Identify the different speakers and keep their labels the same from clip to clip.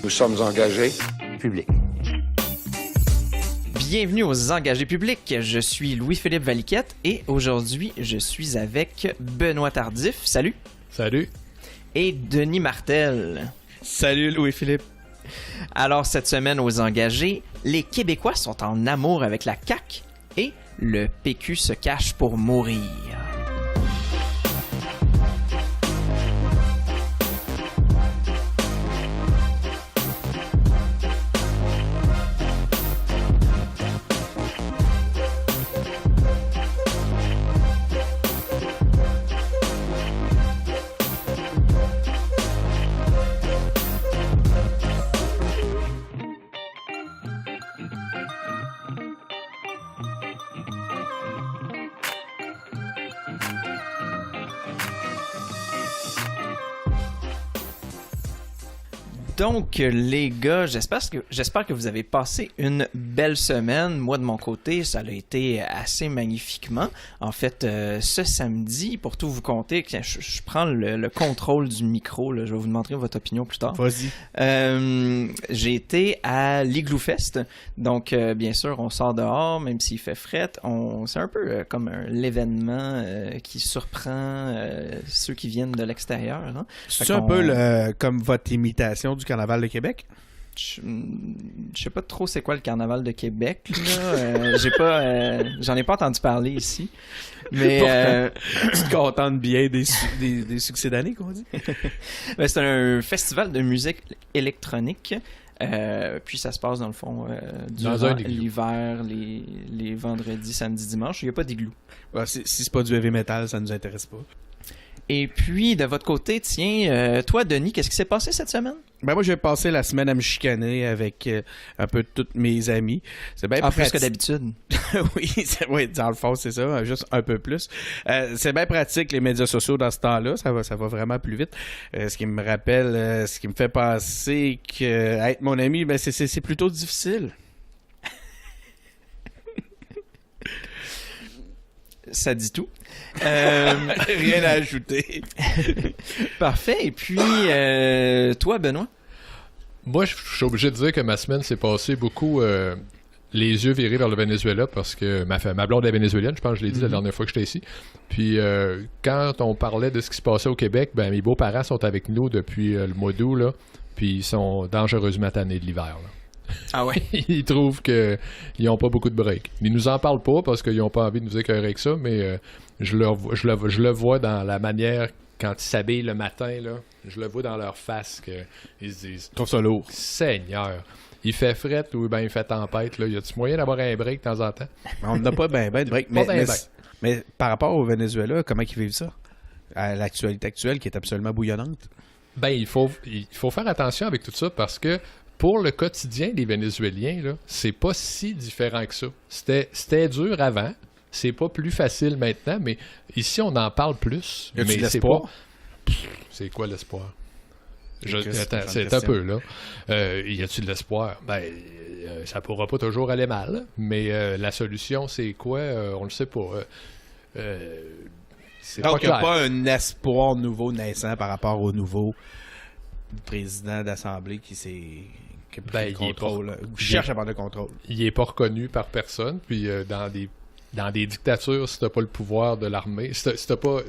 Speaker 1: Nous sommes engagés.
Speaker 2: Public.
Speaker 3: Bienvenue aux Engagés publics. Je suis Louis-Philippe Valiquette et aujourd'hui, je suis avec Benoît Tardif. Salut.
Speaker 4: Salut.
Speaker 3: Et Denis Martel.
Speaker 5: Salut Louis-Philippe.
Speaker 3: Alors, cette semaine aux Engagés, les Québécois sont en amour avec la CAQ et le PQ se cache pour mourir. Donc, les gars, j'espère que vous avez passé une belle semaine. Moi, de mon côté, ça a été assez magnifiquement. En fait, ce samedi, pour tout vous conter, je prends le contrôle du micro. Là, je vais vous demander votre opinion plus tard.
Speaker 5: Vas-y.
Speaker 3: J'ai été à l'Igloo Fest. Donc, bien sûr, on sort dehors, même s'il fait fret. C'est un peu comme l'événement qui surprend ceux qui viennent de l'extérieur. Hein.
Speaker 5: C'est un peu comme votre imitation du Carnaval de Québec?
Speaker 3: Je sais pas trop c'est quoi le Carnaval de Québec. Là. J'en ai pas entendu parler ici. Mais
Speaker 5: tu te contentes bien des succès d'année, qu'on dit?
Speaker 3: Ben, c'est un festival de musique électronique. Puis ça se passe dans le fond durant l'hiver, les vendredis, samedis, dimanches. Il n'y a pas d'igloo.
Speaker 5: Ouais, si c'est pas du heavy metal, ça nous intéresse pas.
Speaker 3: Et puis, de votre côté, tiens, toi, Denis, qu'est-ce qui s'est passé cette semaine?
Speaker 5: Ben moi, j'ai passé la semaine à me chicaner avec un peu tous mes amis. C'est bien
Speaker 3: plus que d'habitude.
Speaker 5: oui, dans le fond, c'est ça, juste un peu plus. C'est bien pratique, les médias sociaux, dans ce temps-là. Ça va vraiment plus vite. Ce qui me rappelle, ce qui me fait penser que être mon ami, ben c'est plutôt difficile.
Speaker 3: Ça dit tout.
Speaker 5: Rien à ajouter.
Speaker 3: Parfait. Et puis, toi, Benoît?
Speaker 4: Moi, je suis obligé de dire que ma semaine s'est passée beaucoup les yeux virés vers le Venezuela parce que ma blonde est vénézuélienne, je pense que je l'ai dit la dernière fois que j'étais ici. Puis, quand on parlait de ce qui se passait au Québec, ben mes beaux-parents sont avec nous depuis le mois d'août, là, puis ils sont dangereusement tannés de l'hiver, là.
Speaker 3: Ah ouais?
Speaker 4: Ils trouvent qu'ils n'ont pas beaucoup de break. Ils nous en parlent pas parce qu'ils n'ont pas envie de nous écœurer avec ça, mais je le vois dans la manière, quand ils s'habillent le matin, là, je le vois dans leur face qu'ils se disent...
Speaker 5: Je trouve ça lourd.
Speaker 4: Seigneur, il fait fret ou ben il fait tempête, là. Y a-tu moyen d'avoir un break de temps en temps?
Speaker 5: On n'a pas ben de break. Mais par rapport au Venezuela, comment ils vivent ça? À l'actualité actuelle qui est absolument bouillonnante?
Speaker 4: Ben, il faut faire attention avec tout ça parce que pour le quotidien des Vénézuéliens, là, c'est pas si différent que ça. C'était dur avant, c'est pas plus facile maintenant, mais ici, on en parle plus.
Speaker 5: Y a-tu
Speaker 4: mais
Speaker 5: de l'espoir?
Speaker 4: C'est quoi l'espoir?
Speaker 5: C'est
Speaker 4: un peu, là. Y a-tu de l'espoir? Ben, ça pourra pas toujours aller mal, mais la solution, c'est quoi? On le sait pas. C'est
Speaker 5: donc,
Speaker 4: pas clair.
Speaker 5: il n'y a pas un espoir nouveau naissant par rapport au nouveau président d'Assemblée qui cherche à prendre le contrôle.
Speaker 4: Il est pas reconnu par personne, puis dans des dictatures, si t'as pas le pouvoir de l'armée, si t'as pas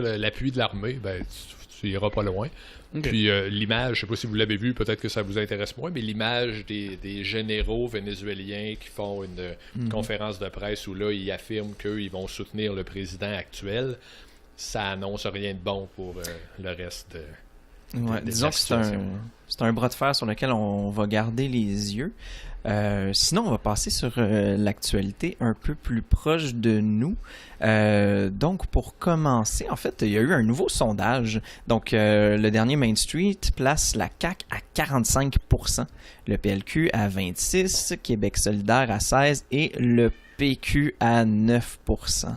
Speaker 4: l'appui de l'armée, ben tu iras pas loin. Okay. Puis l'image, je sais pas si vous l'avez vu, peut-être que ça vous intéresse moins, mais l'image des généraux vénézuéliens qui font une conférence de presse où là, ils affirment qu'ils vont soutenir le président actuel, ça annonce rien de bon pour le reste
Speaker 3: disons que c'est un bras de fer sur lequel on va garder les yeux. Sinon, on va passer sur l'actualité un peu plus proche de nous. Donc, pour commencer, en fait, il y a eu un nouveau sondage. Donc, le dernier Main Street place la CAQ à 45%, le PLQ à 26%, Québec solidaire à 16% et le PQ à 9%.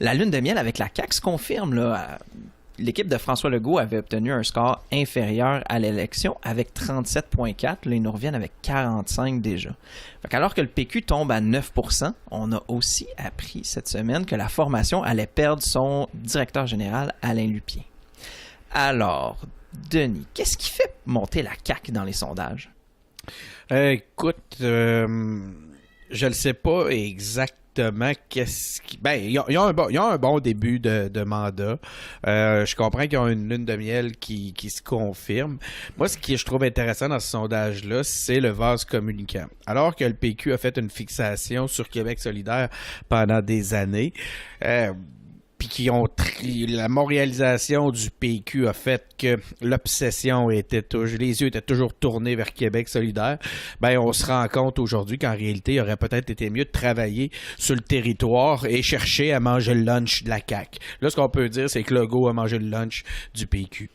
Speaker 3: La lune de miel avec la CAQ se confirme, là. L'équipe de François Legault avait obtenu un score inférieur à l'élection avec 37,4. Là, ils nous reviennent avec 45 déjà. Alors que le PQ tombe à 9%, on a aussi appris cette semaine que la formation allait perdre son directeur général, Alain Lupien. Alors, Denis, qu'est-ce qui fait monter la CAQ dans les sondages?
Speaker 5: Écoute, je ne sais pas exactement qu'est-ce qui... Ben, ils ont un bon début de mandat. Je comprends qu'ils ont une lune de miel qui se confirme. Moi, ce que je trouve intéressant dans ce sondage-là, c'est le vase communicant. Alors que le PQ a fait une fixation sur Québec solidaire pendant des années, puis la montréalisation du PQ a fait que l'obsession les yeux étaient toujours tournés vers Québec solidaire. Ben, on se rend compte aujourd'hui qu'en réalité, il aurait peut-être été mieux de travailler sur le territoire et chercher à manger le lunch de la CAQ. Là, ce qu'on peut dire, c'est que Legault a mangé le lunch du PQ.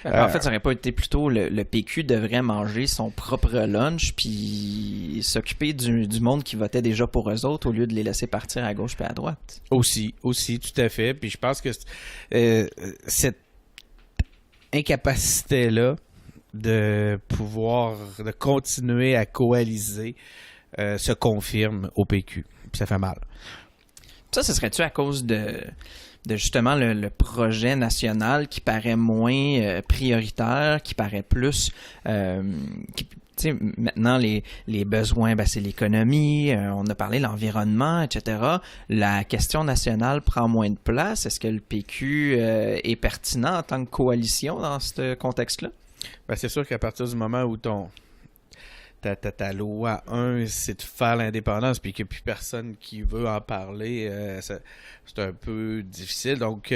Speaker 3: En fait, ça aurait pas été plutôt le PQ devrait manger son propre lunch puis s'occuper du monde qui votait déjà pour eux autres au lieu de les laisser partir à gauche puis à droite.
Speaker 5: Aussi, tout à fait. Puis je pense que cette incapacité-là de continuer à coaliser se confirme au PQ. Puis ça fait mal.
Speaker 3: Ça, ce serait-tu à cause de justement le projet national qui paraît moins prioritaire, qui paraît plus... maintenant, les besoins, c'est l'économie, on a parlé de l'environnement, etc. La question nationale prend moins de place. Est-ce que le PQ est pertinent en tant que coalition dans ce contexte-là?
Speaker 5: Ben, c'est sûr qu'à partir du moment où ta loi 1, c'est de faire l'indépendance, puis qu'il n'y a plus personne qui veut en parler, c'est un peu difficile. Donc,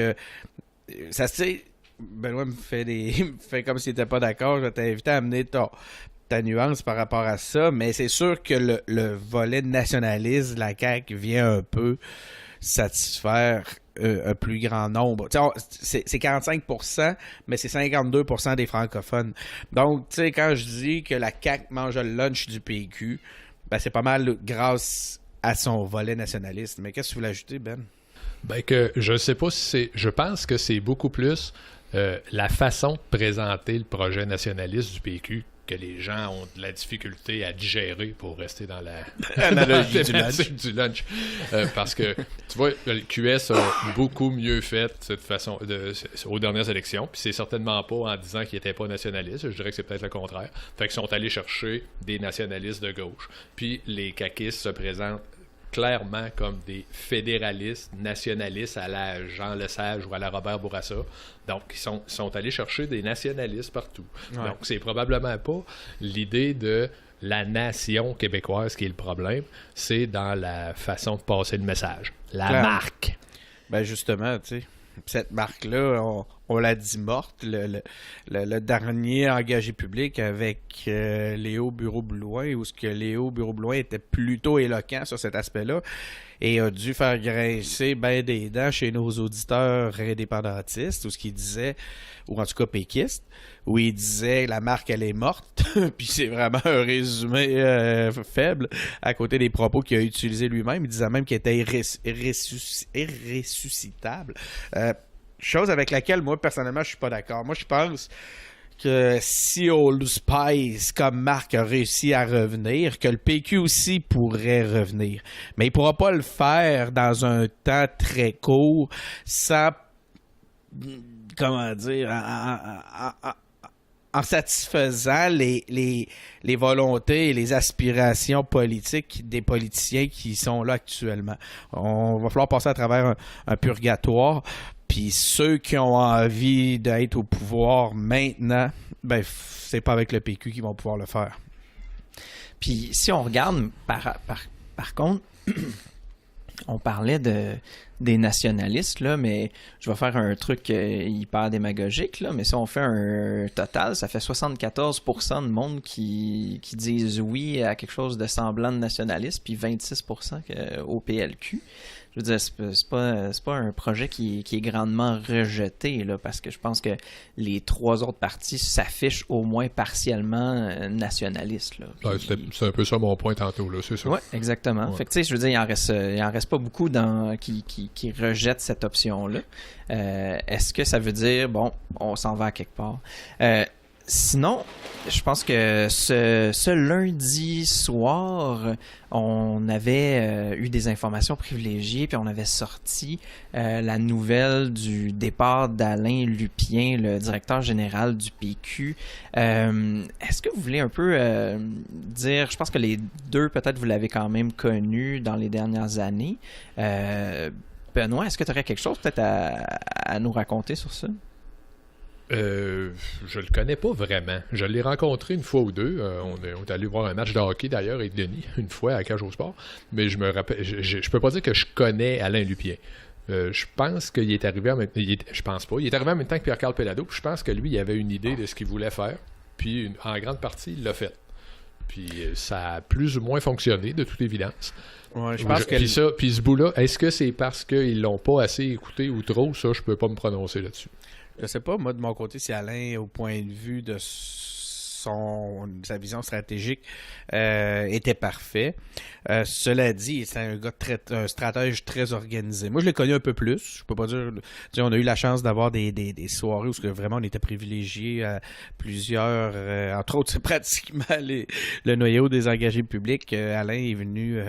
Speaker 5: ça se sait... Benoît me fait comme s'il n'était pas d'accord. Je vais t'inviter à amener ta nuance par rapport à ça, mais c'est sûr que le volet nationaliste de la CAQ vient un peu satisfaire un plus grand nombre. C'est 45%, mais c'est 52% des francophones. Donc, tu sais, quand je dis que la CAQ mange le lunch du PQ, ben c'est pas mal grâce à son volet nationaliste. Mais qu'est-ce que tu voulais ajouter, Ben?
Speaker 4: Ben que je sais pas si c'est... Je pense que c'est beaucoup plus la façon de présenter le projet nationaliste du PQ que les gens ont de la difficulté à digérer, pour rester dans la thématique du lunch. Parce que, tu vois, le QS a beaucoup mieux fait cette façon aux dernières élections, puis c'est certainement pas en disant qu'ils n'étaient pas nationalistes, je dirais que c'est peut-être le contraire. Fait qu'ils sont allés chercher des nationalistes de gauche. Puis les caquistes se présentent clairement comme des fédéralistes, nationalistes à la Jean Lesage ou à la Robert Bourassa. Donc, ils sont allés chercher des nationalistes partout. Ouais. Donc, c'est probablement pas l'idée de la nation québécoise qui est le problème, c'est dans la façon de passer le message. La marque.
Speaker 5: Ben justement, tu sais, cette marque-là, on l'a dit morte. Le dernier engagé public avec Léo Bureau-Blouin, où ce que Léo Bureau-Blouin était plutôt éloquent sur cet aspect-là et a dû faire grincer ben des dents chez nos auditeurs indépendantistes, où ce qu'il disait, ou en tout cas péquistes, où il disait la marque elle est morte, puis c'est vraiment un résumé faible à côté des propos qu'il a utilisés lui-même. Il disait même qu'il était irressuscitable. Chose avec laquelle moi personnellement je suis pas d'accord. Moi je pense que si Old Spice comme marque a réussi à revenir, que le PQ aussi pourrait revenir. Mais il pourra pas le faire dans un temps très court sans, comment dire, en satisfaisant les volontés et les aspirations politiques des politiciens qui sont là actuellement. On va falloir passer à travers un purgatoire. Puis ceux qui ont envie d'être au pouvoir maintenant, ben c'est pas avec le PQ qu'ils vont pouvoir le faire.
Speaker 3: Puis si on regarde, par contre, on parlait des nationalistes, là, mais je vais faire un truc hyper démagogique, là, mais si on fait un total, ça fait 74% de monde qui disent oui à quelque chose de semblant de nationaliste, puis 26% au PLQ. Je veux dire, c'est pas un projet qui est grandement rejeté, là, parce que je pense que les trois autres partis s'affichent au moins partiellement nationalistes. Là.
Speaker 4: C'est un peu ça mon point tantôt, là, c'est ça.
Speaker 3: Oui, exactement. Ouais. Fait que, tu sais, je veux dire, il en reste pas beaucoup qui rejettent cette option-là. Est-ce que ça veut dire, bon, on s'en va à quelque part? Sinon, je pense que ce lundi soir, on avait eu des informations privilégiées, puis on avait sorti la nouvelle du départ d'Alain Lupien, le directeur général du PQ. Est-ce que vous voulez un peu dire, je pense que les deux, peut-être, vous l'avez quand même connu dans les dernières années. Benoît, est-ce que tu aurais quelque chose peut-être à nous raconter sur ça?
Speaker 4: Je le connais pas vraiment. Je l'ai rencontré une fois ou deux. On est allé voir un match de hockey d'ailleurs avec Denis, une fois à Cage au Sport. Mais je me rappelle, je peux pas dire que je connais Alain Lupien. Je pense qu'il est arrivé en même temps. Je pense pas. Il est arrivé en même temps que Pierre-Carl Pellado. Puis je pense que lui, il avait une idée de ce qu'il voulait faire. Puis en grande partie, il l'a fait. Puis ça a plus ou moins fonctionné, de toute évidence.
Speaker 5: Ouais, je pense que
Speaker 4: puis ce bout-là, est-ce que c'est parce qu'ils l'ont pas assez écouté ou trop? Ça, je peux pas me prononcer là-dessus.
Speaker 5: Je sais pas, moi, de mon côté, si Alain, au point de vue de sa vision stratégique, était parfait. Cela dit, c'est un stratège très organisé. Moi, je l'ai connu un peu plus. Je peux pas dire... On a eu la chance d'avoir des soirées où vraiment on était privilégiés à plusieurs... entre autres, c'est pratiquement le noyau des engagés publics. Alain est venu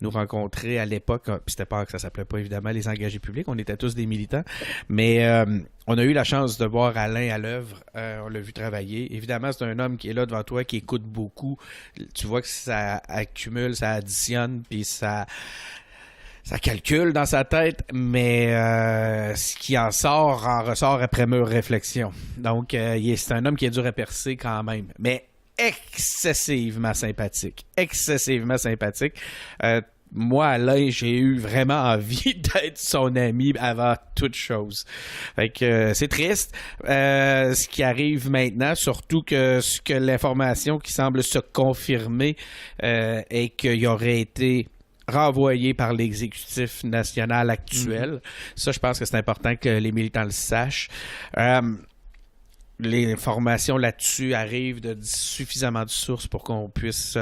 Speaker 5: nous rencontrer à l'époque. Puis c'était pas que ça s'appelait pas évidemment les engagés publics. On était tous des militants. Mais... on a eu la chance de voir Alain à l'œuvre. On l'a vu travailler. Évidemment, c'est un homme qui est là devant toi, qui écoute beaucoup. Tu vois que ça accumule, ça additionne, puis ça calcule dans sa tête, mais ce qui en ressort après mûre réflexion. Donc, c'est un homme qui est dur à percer quand même, mais excessivement sympathique. Excessivement sympathique. Moi, Alain, j'ai eu vraiment envie d'être son ami avant toute chose. Fait que c'est triste ce qui arrive maintenant, surtout que l'information qui semble se confirmer est qu'il aurait été renvoyé par l'exécutif national actuel. Ça, je pense que c'est important que les militants le sachent. Les informations là-dessus arrivent de suffisamment de sources pour qu'on puisse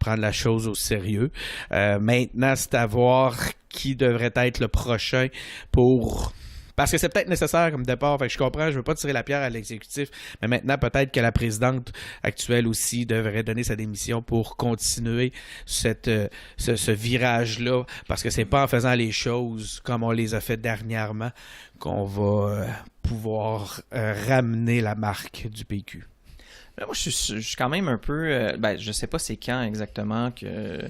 Speaker 5: prendre la chose au sérieux. Maintenant, c'est à voir qui devrait être le prochain pour... Parce que c'est peut-être nécessaire comme départ. Fait que je comprends, je veux pas tirer la pierre à l'exécutif, mais maintenant, peut-être que la présidente actuelle aussi devrait donner sa démission pour continuer ce virage-là. Parce que c'est pas en faisant les choses comme on les a fait dernièrement qu'on va pouvoir ramener la marque du PQ.
Speaker 3: Là, moi, je suis quand même un peu... je sais pas c'est quand exactement que...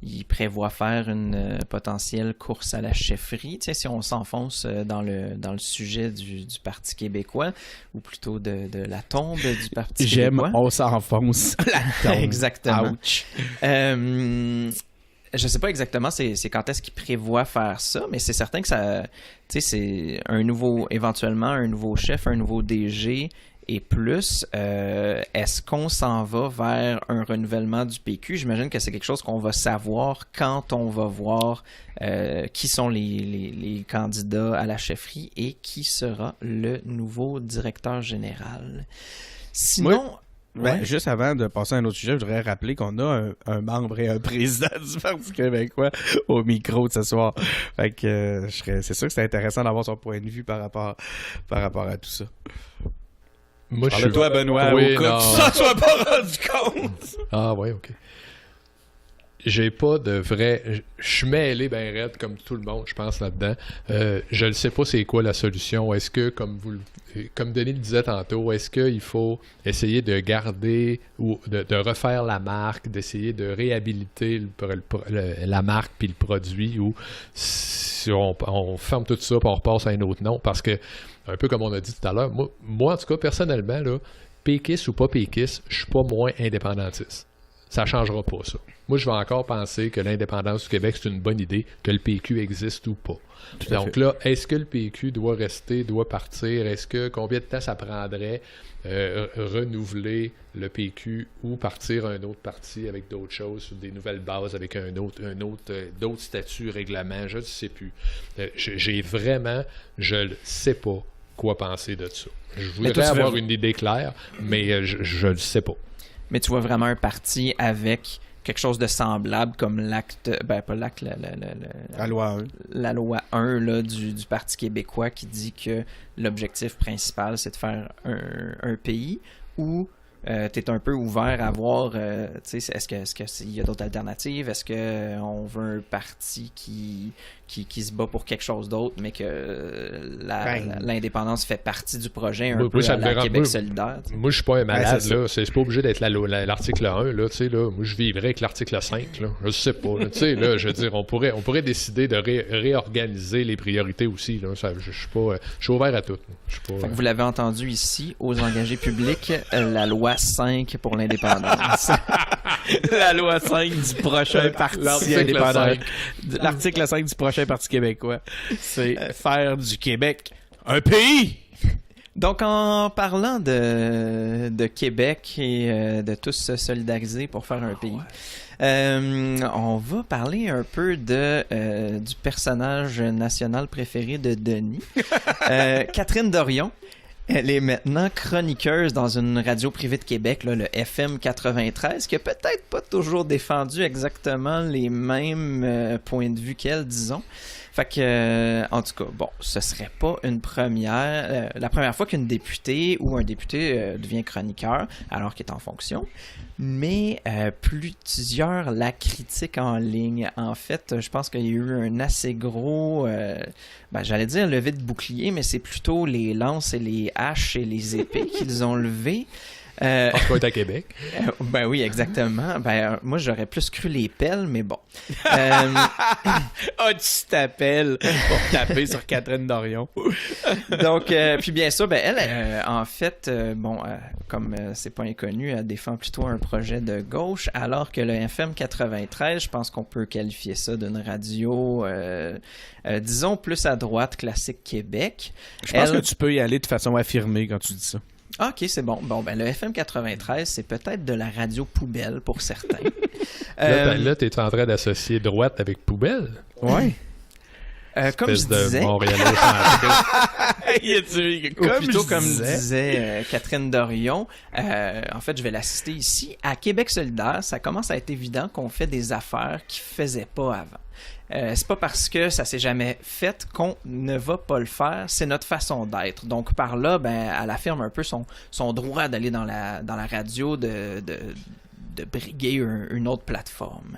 Speaker 3: il prévoit faire une potentielle course à la chefferie. Tu sais, si on s'enfonce dans le sujet du Parti québécois, ou plutôt de la tombe du Parti québécois.
Speaker 5: On s'enfonce la tombe.
Speaker 3: Exactement.
Speaker 5: Ouch.
Speaker 3: Je sais pas exactement c'est quand est-ce qu'il prévoit faire ça, mais c'est certain que ça... Tu sais, c'est éventuellement un nouveau chef, un nouveau DG... Et plus, est-ce qu'on s'en va vers un renouvellement du PQ? J'imagine que c'est quelque chose qu'on va savoir quand on va voir qui sont les candidats à la chefferie et qui sera le nouveau directeur général. Sinon...
Speaker 5: Juste avant de passer à un autre sujet, je voudrais rappeler qu'on a un membre et un président du Parti québécois au micro de ce soir. Fait que c'est sûr que c'est intéressant d'avoir son point de vue par rapport à tout ça.
Speaker 4: Moi, je suis...
Speaker 5: toi, Benoît,
Speaker 4: oui,
Speaker 5: au cas où tu ne sois pas rendu compte.
Speaker 4: Ah ouais, ok. J'ai pas de vrai... Je suis mêlé ben raide comme tout le monde, je pense, là-dedans. Je ne sais pas c'est quoi la solution. Est-ce que, comme Denis le disait tantôt, est-ce qu'il faut essayer de garder ou de refaire la marque, d'essayer de réhabiliter la marque puis le produit, ou si on ferme tout ça et on repasse à un autre nom? Parce que, un peu comme on a dit tout à l'heure, moi en tout cas, personnellement, là, péquiste ou pas péquiste, je suis pas moins indépendantiste. Ça ne changera pas, ça. Moi, je vais encore penser que l'indépendance du Québec, c'est une bonne idée, que le PQ existe ou pas. Donc là, est-ce que le PQ doit rester, doit partir? Combien de temps ça prendrait renouveler le PQ ou partir à un autre parti avec d'autres choses, sur des nouvelles bases, avec d'autres statuts, règlements? Je ne sais plus. Je ne sais pas quoi penser de ça. Je voudrais avoir une idée claire, mais je ne le sais pas.
Speaker 3: Mais tu vois vraiment un parti avec quelque chose de semblable comme l'acte... pas l'acte,
Speaker 5: la loi 1.
Speaker 3: La loi 1 là, du Parti québécois qui dit que l'objectif principal, c'est de faire un pays. ou tu es un peu ouvert à voir, est-ce qu'il y a d'autres alternatives? Est-ce qu'on veut un parti qui se bat pour quelque chose d'autre, mais que l'indépendance fait partie du projet un peu à la Québec solidaire?
Speaker 4: Moi, je suis pas un malade, là. C'est pas obligé d'être l'article 1, là. Tu sais, là. Moi, je vivrais avec l'article 5, là. Je sais pas, tu sais, là, je veux dire, on pourrait décider de réorganiser les priorités aussi, là. Je suis ouvert à tout.
Speaker 3: Fait que vous l'avez entendu ici, aux engagés publics, la loi 5 pour l'indépendance.
Speaker 5: La loi 5 du prochain parti indépendant. L'article 5 du prochain Parti québécois. C'est faire du Québec un pays!
Speaker 3: Donc, en parlant de Québec et de tous se solidariser pour faire un pays, on va parler un peu du personnage national préféré de Denis, Catherine Dorion. Elle est maintenant chroniqueuse dans une radio privée de Québec, là, le FM 93, qui a peut-être pas toujours défendu exactement les mêmes points de vue qu'elle, disons. Fait que, en tout cas, bon, ce serait pas la première fois qu'une députée ou un député devient chroniqueur alors qu'il est en fonction, mais plusieurs la critiquent en ligne. En fait, je pense qu'il y a eu un assez gros, j'allais dire levé de bouclier, mais c'est plutôt les lances et les haches et les épées qu'ils ont levées.
Speaker 4: Parce qu'on est à Québec.
Speaker 3: Ben oui, exactement. Moi, j'aurais plus cru les pelles, mais bon.
Speaker 5: Tu t'appelles pour taper sur Catherine Dorion.
Speaker 3: Donc, puis bien sûr, elle, en fait, comme c'est pas inconnu, elle défend plutôt un projet de gauche, alors que le FM 93, je pense qu'on peut qualifier ça d'une radio, disons, plus à droite, classique Québec.
Speaker 5: Je pense que tu peux y aller de façon affirmée quand tu dis ça.
Speaker 3: Ah, ok, c'est bon. Bon, le FM 93, c'est peut-être de la radio poubelle pour certains.
Speaker 4: Là, t'es en train d'associer droite avec poubelle?
Speaker 5: Ouais.
Speaker 3: Comme je disais... Comme disait Catherine Dorion, en fait, je vais la citer ici. À Québec solidaire, ça commence à être évident qu'on fait des affaires qu'ils ne faisaient pas avant. C'est pas parce que ça s'est jamais fait qu'on ne va pas le faire, c'est notre façon d'être. Donc par là, elle affirme un peu son droit d'aller dans la radio, de briguer une autre plateforme.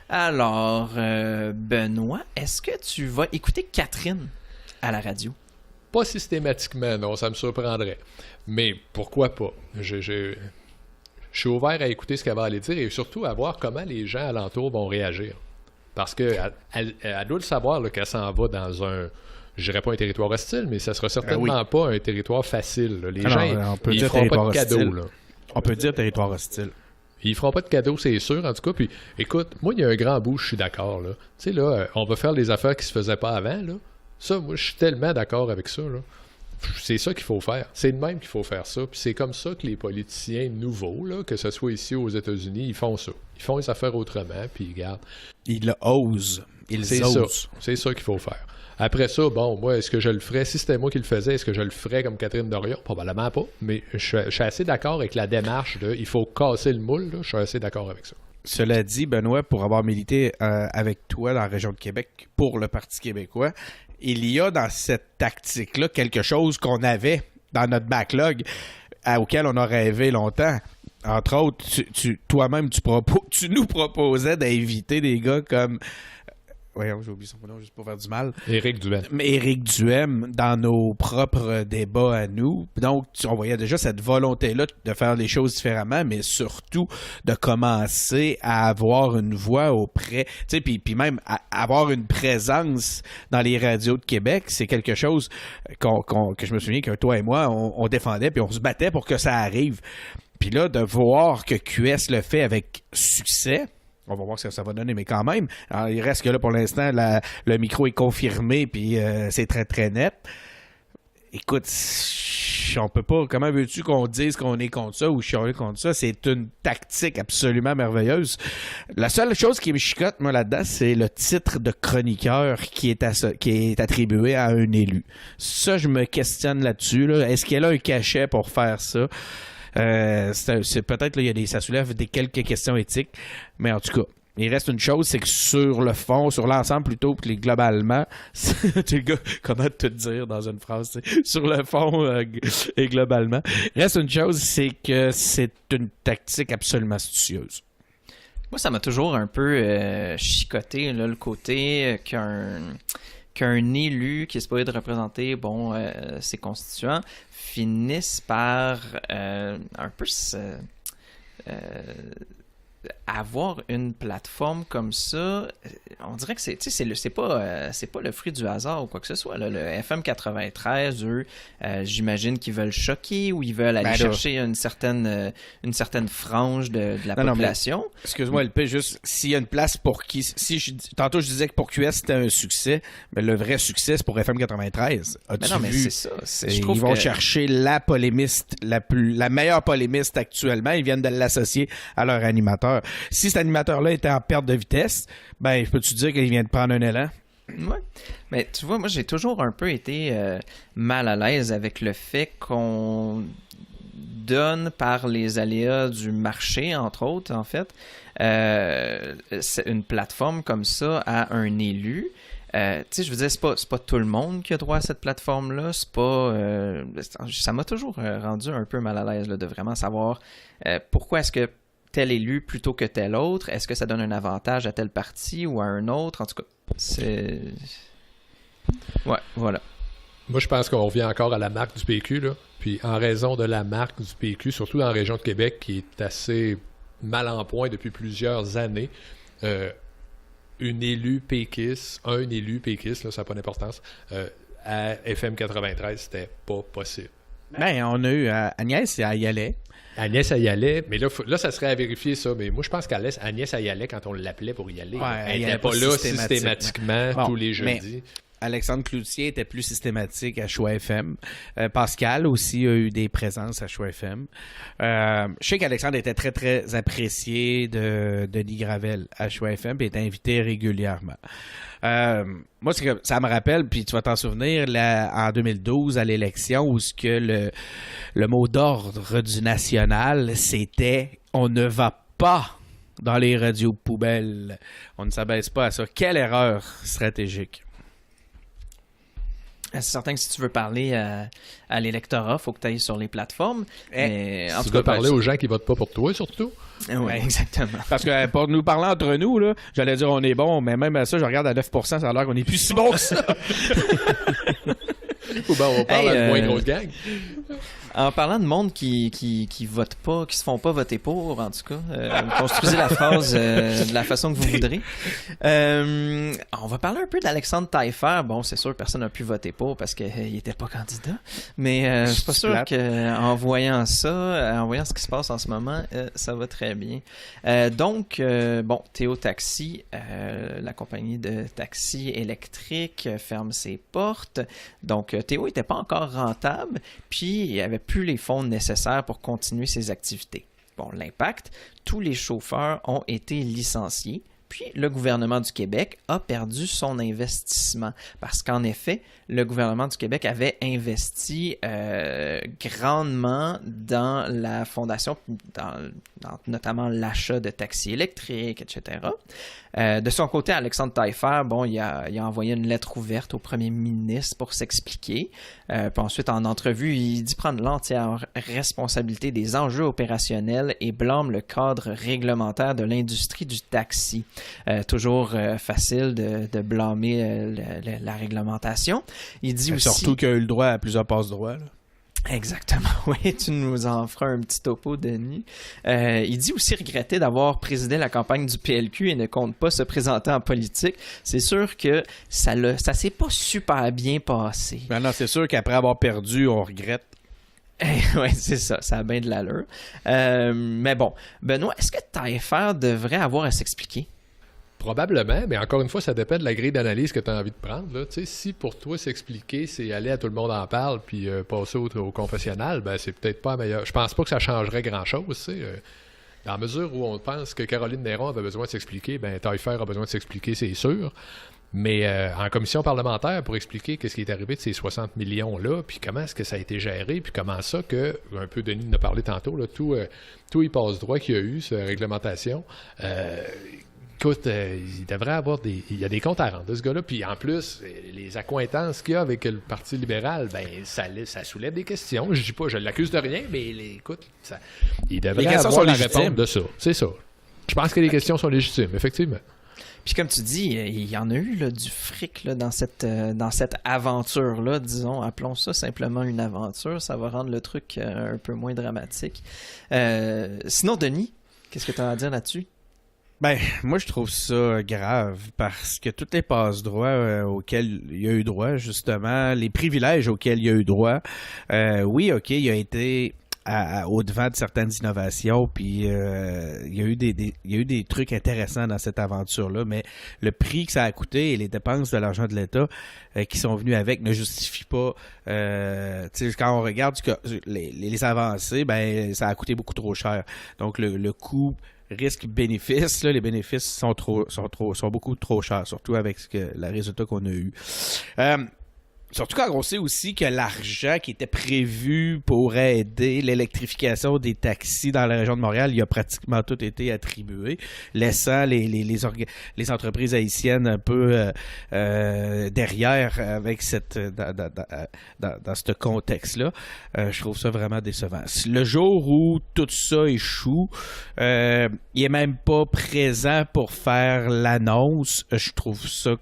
Speaker 3: Alors, Benoît, est-ce que tu vas écouter Catherine à la radio?
Speaker 4: Pas systématiquement, non, ça me surprendrait. Mais pourquoi pas? Je suis ouvert à écouter ce qu'elle va aller dire et surtout à voir comment les gens alentours vont réagir. Parce qu'elle doit le savoir là, qu'elle s'en va dans je dirais pas un territoire hostile, mais ça sera certainement pas un territoire facile. Là. Les gens, ils feront pas de cadeaux. Là.
Speaker 5: On peut dire territoire hostile.
Speaker 4: Ils feront pas de cadeaux, c'est sûr, en tout cas. Puis, écoute, moi, il y a un grand bout, je suis d'accord. Tu sais, là, on va faire des affaires qui se faisaient pas avant. Là. Ça, moi, je suis tellement d'accord avec ça. Là. C'est ça qu'il faut faire. C'est de même qu'il faut faire ça. Puis c'est comme ça que les politiciens nouveaux, là, que ce soit ici ou aux États-Unis, ils font ça. Ils font les affaires autrement, puis ils gardent.
Speaker 5: Ils osent.
Speaker 4: C'est ça qu'il faut faire. Après ça, bon, moi, est-ce que je le ferais? Si c'était moi qui le faisais, est-ce que je le ferais comme Catherine Dorion? Probablement pas. Mais je suis assez d'accord avec la démarche de il faut casser le moule. Là. Je suis assez d'accord avec ça.
Speaker 5: Cela dit, Benoît, pour avoir milité avec toi dans la région de Québec pour le Parti québécois, il y a dans cette tactique-là quelque chose qu'on avait dans notre backlog auquel on a rêvé longtemps. Entre autres, toi-même, tu nous proposais d'inviter des gars comme... Voyons, j'ai oublié son nom juste pour faire du mal.
Speaker 4: Éric Duhem.
Speaker 5: Éric Duhem dans nos propres débats à nous. Donc, on voyait déjà cette volonté-là de faire les choses différemment, mais surtout de commencer à avoir une voix auprès, tu sais, puis même avoir une présence dans les radios de Québec. C'est quelque chose que je me souviens que toi et moi, on défendait, puis on se battait pour que ça arrive. Puis là, de voir que QS le fait avec succès, on va voir ce que ça va donner, mais quand même, alors, il reste que là, pour l'instant, le micro est confirmé, puis c'est très, très net. Écoute, on peut pas... Comment veux-tu qu'on dise qu'on est contre ça ou chialer contre ça? C'est une tactique absolument merveilleuse. La seule chose qui me chicote, moi, là-dedans, c'est le titre de chroniqueur qui est attribué à un élu. Ça, je me questionne là-dessus. Là. Est-ce qu'elle a un cachet pour faire ça? C'est peut-être, là, ça soulève quelques questions éthiques, mais en tout cas, Il reste une chose, c'est que sur le fond, sur l'ensemble plutôt que globalement, tu le gars, comment te dire dans une phrase, sur le fond et globalement, reste une chose, c'est que c'est une tactique absolument astucieuse.
Speaker 3: Moi, ça m'a toujours un peu chicoté, là, le côté qu'un élu qui est supposé de représenter ses constituants finisse par un peu avoir une plateforme comme ça. On dirait que c'est pas le fruit du hasard ou quoi que ce soit. Là. Le FM 93, eux, j'imagine qu'ils veulent choquer ou ils veulent aller chercher une certaine frange de la population.
Speaker 5: Excuse-moi, LP, juste s'il y a une place pour qui... Tantôt, je disais que pour QS, c'était un succès, mais le vrai succès, c'est pour FM 93. As-tu
Speaker 3: mais
Speaker 5: vu?
Speaker 3: c'est ça.
Speaker 5: Ils vont chercher la polémiste, la meilleure polémiste actuellement. Ils viennent de l'associer à leur animateur. Si cet animateur-là était en perte de vitesse, ben, peux-tu dire qu'il vient de prendre un élan?
Speaker 3: Oui. Mais tu vois, moi, j'ai toujours un peu été mal à l'aise avec le fait qu'on donne par les aléas du marché, entre autres, en fait, une plateforme comme ça à un élu. Je veux dire, c'est pas tout le monde qui a droit à cette plateforme-là. C'est pas. Ça m'a toujours rendu un peu mal à l'aise là, de vraiment savoir pourquoi est-ce que tel élu plutôt que tel autre. Est-ce que ça donne un avantage à tel parti ou à un autre? En tout cas, c'est... Ouais, voilà.
Speaker 4: Moi, je pense qu'on revient encore à la marque du PQ, là. Puis en raison de la marque du PQ, surtout dans la région de Québec, qui est assez mal en point depuis plusieurs années, un élu péquiste, là, ça n'a pas d'importance, à FM 93, c'était pas possible.
Speaker 5: Ben, on a eu Agnès, elle y allait.
Speaker 4: Agnès, elle y allait, mais là, ça serait à vérifier ça. Mais moi, je pense qu'Agnès, elle y allait quand on l'appelait pour y aller.
Speaker 5: Ouais,
Speaker 4: elle n'était pas là systématiquement tous les jeudis.
Speaker 5: Alexandre Cloutier était plus systématique à Choix FM. Pascal aussi a eu des présences à Choix FM. Je sais qu'Alexandre était très, très apprécié de Denis Gravel à Choix FM et était invité régulièrement. Moi, c'est que ça me rappelle, puis tu vas t'en souvenir, en 2012, à l'élection, où ce que le mot d'ordre du national, c'était « on ne va pas dans les radios poubelles. On ne s'abaisse pas à ça. » Quelle erreur stratégique.
Speaker 3: C'est certain que si tu veux parler à l'électorat, il faut que tu ailles sur les plateformes. Mais,
Speaker 4: si tu veux parler aux gens qui votent pas pour toi, surtout.
Speaker 3: Oui, exactement.
Speaker 5: Parce que pour nous parler entre nous, là, j'allais dire on est bon, mais même à ça, je regarde à 9%, ça a l'air qu'on est plus si bon que ça.
Speaker 4: Ou ben on parle à une moins grosse gang.
Speaker 3: En parlant de monde qui vote pas, qui se font pas voter pour, en tout cas, construisez la phrase de la façon que vous voudrez. On va parler un peu d'Alexandre Taillefer. Bon, c'est sûr, personne n'a pu voter pour parce qu'il était pas candidat. Mais je suis pas sûr qu'en voyant ça, en voyant ce qui se passe en ce moment, ça va très bien. Donc, Théo Taxi, la compagnie de taxi électrique, ferme ses portes. Donc, Théo était pas encore rentable, puis il avait plus les fonds nécessaires pour continuer ses activités. Bon, l'impact, tous les chauffeurs ont été licenciés, puis le gouvernement du Québec a perdu son investissement parce qu'en effet, le gouvernement du Québec avait investi grandement dans la fondation, dans notamment l'achat de taxis électriques, etc. De son côté, Alexandre Taillefer, il a envoyé une lettre ouverte au premier ministre pour s'expliquer. Puis ensuite, en entrevue, il dit prendre l'entière responsabilité des enjeux opérationnels et blâme le cadre réglementaire de l'industrie du taxi. Toujours facile de blâmer la réglementation. Il dit aussi...
Speaker 5: Surtout qu'il a eu le droit à plusieurs passe-droits, là.
Speaker 3: Exactement, oui, tu nous en feras un petit topo, Denis. Il dit aussi regretter d'avoir présidé la campagne du PLQ et ne compte pas se présenter en politique. C'est sûr que ça s'est pas super bien passé.
Speaker 5: Non, c'est sûr qu'après avoir perdu, on regrette.
Speaker 3: Oui, c'est ça, ça a bien de l'allure. Mais bon, Benoît, est-ce que Taillefer devrait avoir à s'expliquer?
Speaker 4: Probablement, mais encore une fois, ça dépend de la grille d'analyse que tu as envie de prendre. Là. Si pour toi, s'expliquer, c'est aller à tout le monde en parle puis passer au confessionnal, ben c'est peut-être pas meilleur. Je pense pas que ça changerait grand-chose. Dans la mesure où on pense que Caroline Néron avait besoin de s'expliquer, ben Taillefer a besoin de s'expliquer, c'est sûr. Mais en commission parlementaire, pour expliquer qu'est-ce qui est arrivé de ces 60 millions-là, puis comment est-ce que ça a été géré, puis comment ça que, un peu Denis en a parlé tantôt, là, tout y passe droit qu'il y a eu, cette réglementation, écoute, il devrait avoir il y a des comptes à rendre de ce gars-là. Puis en plus, les accointances qu'il y a avec le Parti libéral, ben ça soulève des questions. Je dis pas, je l'accuse de rien, mais écoute, il devrait avoir la réponse de ça. C'est ça. Je pense que les questions sont légitimes, effectivement.
Speaker 3: Puis comme tu dis, il y en a eu là, du fric là, dans cette aventure-là, disons, appelons ça simplement une aventure, ça va rendre le truc un peu moins dramatique. Sinon, Denis, qu'est-ce que tu as à dire là-dessus?
Speaker 5: Ben, moi, je trouve ça grave parce que toutes les passe-droits auxquels il y a eu droit, justement, les privilèges auxquels il y a eu droit, oui, OK, il a été au-devant de certaines innovations, puis il y a eu des trucs intéressants dans cette aventure-là, mais le prix que ça a coûté et les dépenses de l'argent de l'État qui sont venues avec ne justifient pas, quand on regarde les avancées, ben ça a coûté beaucoup trop cher. Donc le coût risque-bénéfice, là, les bénéfices sont beaucoup trop chers, surtout avec le résultat qu'on a eu. Surtout quand on sait aussi que l'argent qui était prévu pour aider l'électrification des taxis dans la région de Montréal, il a pratiquement tout été attribué, laissant les entreprises haïtiennes un peu derrière avec dans ce contexte-là. Je trouve ça vraiment décevant. Le jour où tout ça échoue, il est même pas présent pour faire l'annonce. Je trouve ça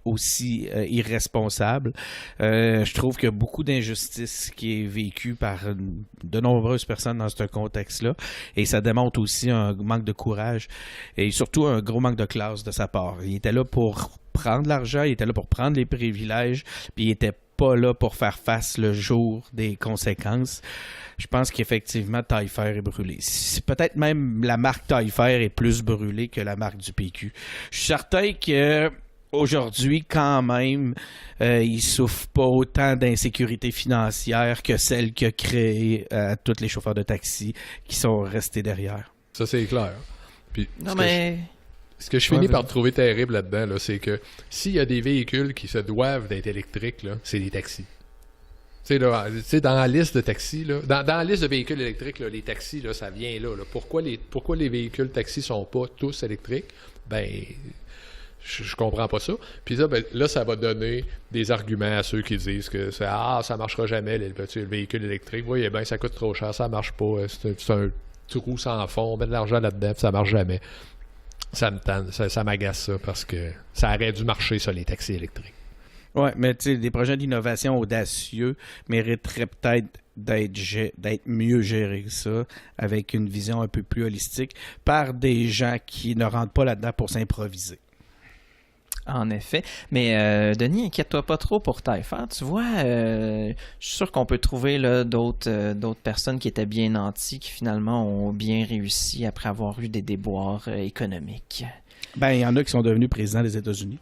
Speaker 5: aussi irresponsable. Je trouve qu'il y a beaucoup d'injustice qui est vécue par de nombreuses personnes dans ce contexte-là, et ça démontre aussi un manque de courage et surtout un gros manque de classe de sa part. Il était là pour prendre l'argent, il était là pour prendre les privilèges, puis il était pas là pour faire face le jour des conséquences. Je pense qu'effectivement, Taillefer est brûlé. Peut-être même la marque Taillefer est plus brûlée que la marque du PQ. Je suis certain que aujourd'hui, quand même, il souffre pas autant d'insécurité financière que celle qui a créé tous les chauffeurs de taxi qui sont restés derrière.
Speaker 4: Ça, c'est clair. Puis, ce que je
Speaker 5: Ouais,
Speaker 4: finis par trouver terrible là-dedans, là, c'est que s'il y a des véhicules qui se doivent d'être électriques, là, c'est des taxis. Tu sais, dans la liste de taxis, là, dans la liste de véhicules électriques, là, les taxis, là, ça vient là. Pourquoi les véhicules taxis sont pas tous électriques? Ben... Je comprends pas ça. Puis là, ça va donner des arguments à ceux qui disent que ça marchera jamais, le véhicule électrique. Voyez bien, ça coûte trop cher, ça marche pas. C'est un trou sans fond, on met de l'argent là-dedans, puis ça marche jamais. Ça me tente, ça m'agace ça, parce que ça aurait dû marcher, ça, les taxis électriques.
Speaker 5: Oui, mais tu sais, des projets d'innovation audacieux mériteraient peut-être d'être mieux gérés que ça, avec une vision un peu plus holistique, par des gens qui ne rentrent pas là-dedans pour s'improviser.
Speaker 3: En effet. Mais Denis, inquiète-toi pas trop pour Taillefer. Tu vois, je suis sûr qu'on peut trouver là, d'autres personnes qui étaient bien nantis, qui finalement ont bien réussi après avoir eu des déboires économiques.
Speaker 5: Ben, il y en a qui sont devenus présidents des États-Unis.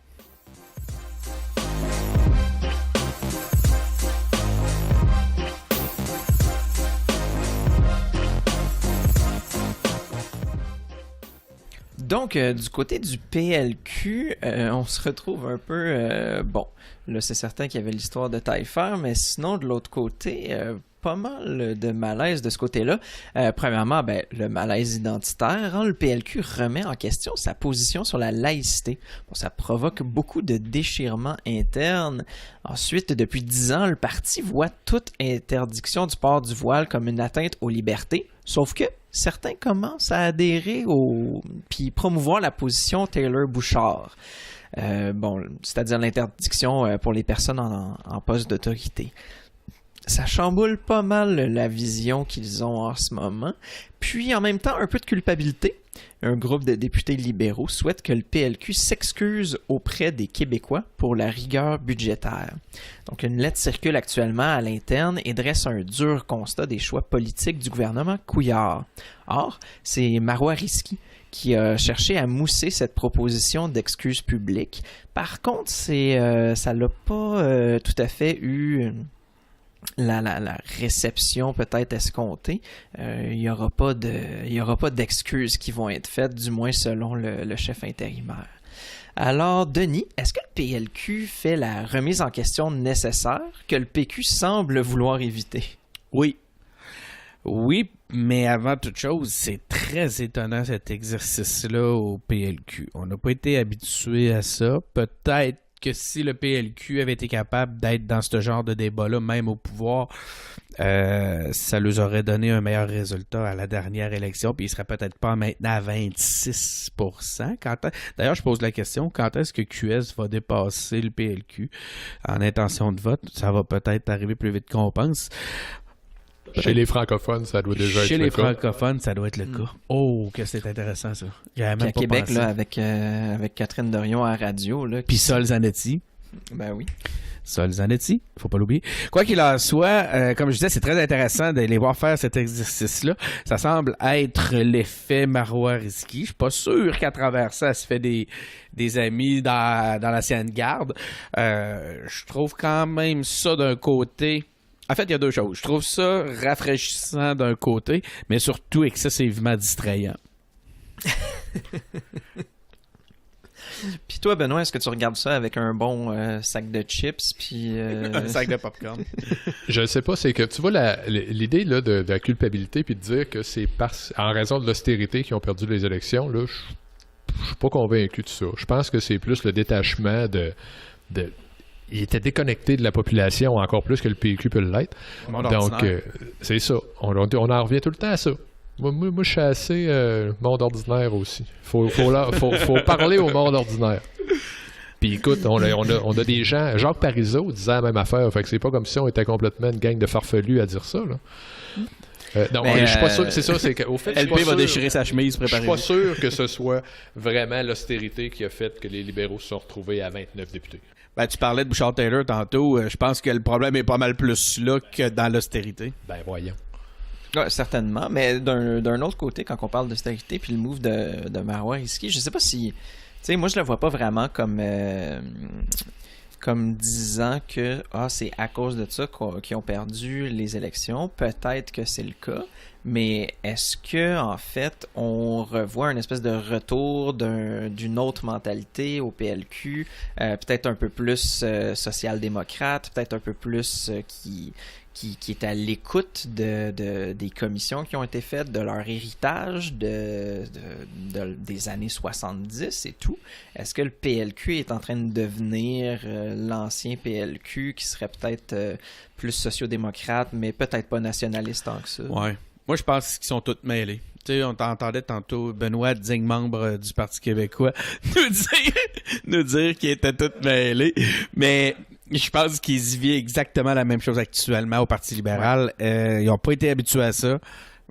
Speaker 3: Donc, du côté du PLQ, on se retrouve un peu... bon, là, c'est certain qu'il y avait l'histoire de Taillefer, mais sinon, de l'autre côté, pas mal de malaise de ce côté-là. Premièrement, le malaise identitaire. Hein, le PLQ remet en question sa position sur la laïcité. Bon, ça provoque beaucoup de déchirements internes. Ensuite, depuis 10 ans, le parti voit toute interdiction du port du voile comme une atteinte aux libertés. Sauf que certains commencent à adhérer puis promouvoir la position Taylor Bouchard. C'est-à-dire l'interdiction pour les personnes en poste d'autorité. Ça chamboule pas mal la vision qu'ils ont en ce moment. Puis, en même temps, un peu de culpabilité. Un groupe de députés libéraux souhaite que le PLQ s'excuse auprès des Québécois pour la rigueur budgétaire. Donc, une lettre circule actuellement à l'interne et dresse un dur constat des choix politiques du gouvernement Couillard. Or, c'est Marois Risky qui a cherché à mousser cette proposition d'excuse publique. Par contre, ça l'a pas tout à fait eu... La réception peut-être escomptée, il n'y aura pas d'excuses qui vont être faites, du moins selon le chef intérimaire. Alors, Denis, est-ce que le PLQ fait la remise en question nécessaire que le PQ semble vouloir éviter?
Speaker 5: Oui. Oui, Mais avant toute chose, c'est très étonnant cet exercice-là au PLQ. On n'a pas été habitué à ça. Peut-être que si le PLQ avait été capable d'être dans ce genre de débat-là, même au pouvoir, ça leur aurait donné un meilleur résultat à la dernière élection, puis ils ne seraient peut-être pas maintenant à 26%. D'ailleurs, je pose la question, quand est-ce que QS va dépasser le PLQ en intention de vote? Ça va peut-être arriver plus vite qu'on pense.
Speaker 4: Chez les francophones, ça doit déjà être le cas.
Speaker 5: Chez les francophones, ça doit être le cas. Oh, que c'est intéressant, ça. J'avais même
Speaker 3: à
Speaker 5: pas
Speaker 3: Québec,
Speaker 5: pensé.
Speaker 3: là, avec Catherine Dorion à la radio. Là,
Speaker 5: Puis Sol Zanetti.
Speaker 3: Ben oui.
Speaker 5: Sol Zanetti, faut pas l'oublier. Quoi qu'il en soit, comme je disais, c'est très intéressant de les voir faire cet exercice-là. Ça semble être l'effet Marois Risky. Je suis pas sûr qu'à travers ça, elle se fait des amis dans l'ancienne garde. Je trouve quand même ça d'un côté... En fait, il y a deux choses. Je trouve ça rafraîchissant d'un côté, mais surtout excessivement distrayant.
Speaker 3: Puis toi, Benoît, est-ce que tu regardes ça avec un bon sac de chips puis
Speaker 5: Un sac de popcorn.
Speaker 4: Je ne sais pas, c'est que tu vois l'idée là, de la culpabilité puis de dire que c'est en raison de l'austérité qu'ils ont perdu les élections, là, je suis pas convaincu de ça. Je pense que c'est plus le détachement de il était déconnecté de la population encore plus que le PQ peut l'être. Donc, c'est ça. On en revient tout le temps à ça. Moi je suis assez monde ordinaire aussi. Faut parler au monde ordinaire. Puis écoute, on a des gens... Jacques Parizeau disait la même affaire. Fait que c'est pas comme si on était complètement une gang de farfelus à dire ça, là. Non, je suis pas sûr. C'est ça, c'est qu'au fait,
Speaker 5: LP va déchirer sa chemise,
Speaker 4: je
Speaker 5: préparez-vous.
Speaker 4: suis pas sûr que ce soit vraiment l'austérité qui a fait que les libéraux se sont retrouvés à 29 députés.
Speaker 5: Ben, tu parlais de Bouchard-Taylor tantôt. Je pense que le problème est pas mal plus là que dans l'austérité.
Speaker 4: Ben voyons.
Speaker 3: Ouais, certainement, mais d'un autre côté, quand on parle d'austérité puis le move de Marois Risky, je sais pas si... Tu sais, moi, je le vois pas vraiment comme disant que c'est à cause de ça qu'ils ont perdu les élections. Peut-être que c'est le cas, mais est-ce que en fait on revoit une espèce de retour d'une autre mentalité au PLQ, peut-être un peu plus social-démocrate, peut-être un peu plus qui est à l'écoute des commissions qui ont été faites, de leur héritage des années 70 et tout. Est-ce que le PLQ est en train de devenir l'ancien PLQ qui serait peut-être plus sociodémocrate, mais peut-être pas nationaliste tant que ça?
Speaker 5: Ouais. Moi, je pense qu'ils sont tous mêlés. Tu sais, on t'entendait tantôt Benoît, digne membre du Parti québécois, nous dire qu'ils étaient tous mêlés. Mais je pense qu'ils y vivent exactement la même chose actuellement au Parti libéral. Ils n'ont pas été habitués à ça.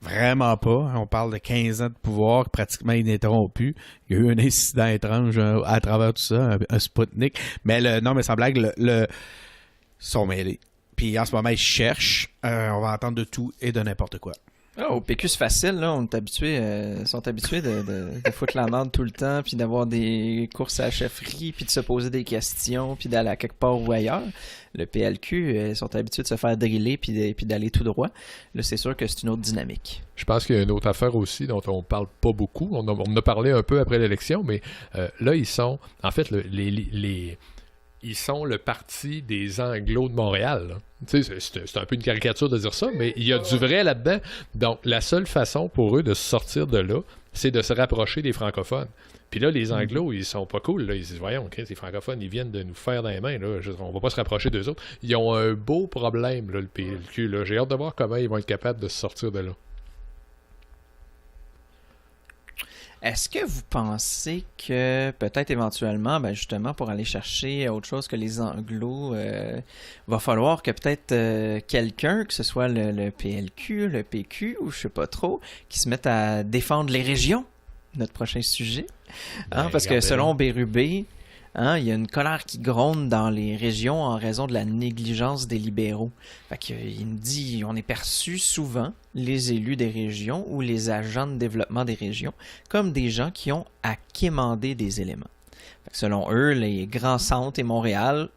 Speaker 5: Vraiment pas. On parle de 15 ans de pouvoir pratiquement ininterrompu. Il y a eu un incident étrange à travers tout ça, un Spoutnik. Mais non, mais sans blague, ils sont mêlés. Puis en ce moment, ils cherchent. On va entendre de tout et de n'importe quoi.
Speaker 3: Au PQ, c'est facile, là. Ils sont habitués de foutre la merde tout le temps, puis d'avoir des courses à la chefferie, puis de se poser des questions, puis d'aller à quelque part ou ailleurs. Le PLQ, ils sont habitués de se faire driller, puis d'aller tout droit. Là, c'est sûr que c'est une autre dynamique.
Speaker 4: Je pense qu'il y a une autre affaire aussi dont on parle pas beaucoup. On en a parlé un peu après l'élection, mais là, ils sont... En fait, ils sont le parti des Anglos de Montréal. Là. Tu sais, c'est un peu une caricature de dire ça, mais il y a du vrai là-dedans. Donc, la seule façon pour eux de se sortir de là, c'est de se rapprocher des francophones. Puis là, les Anglos, ils sont pas cool. Là. Ils disent, voyons, les francophones, ils viennent de nous faire dans les mains. Là. On va pas se rapprocher d'eux autres. Ils ont un beau problème, là, le PLQ. Là. J'ai hâte de voir comment ils vont être capables de se sortir de là.
Speaker 3: Est-ce que vous pensez que peut-être éventuellement, justement, pour aller chercher autre chose que les Anglos, va falloir que peut-être quelqu'un, que ce soit le PLQ, le PQ ou je sais pas trop, qui se mette à défendre les régions, notre prochain sujet? Parce que selon Bérubé, il y a une colère qui gronde dans les régions en raison de la négligence des libéraux. Fait qu'il me dit, on est perçu souvent, les élus des régions ou les agents de développement des régions, comme des gens qui ont à quémander des éléments. Fait que selon eux, les grands centres et Montréal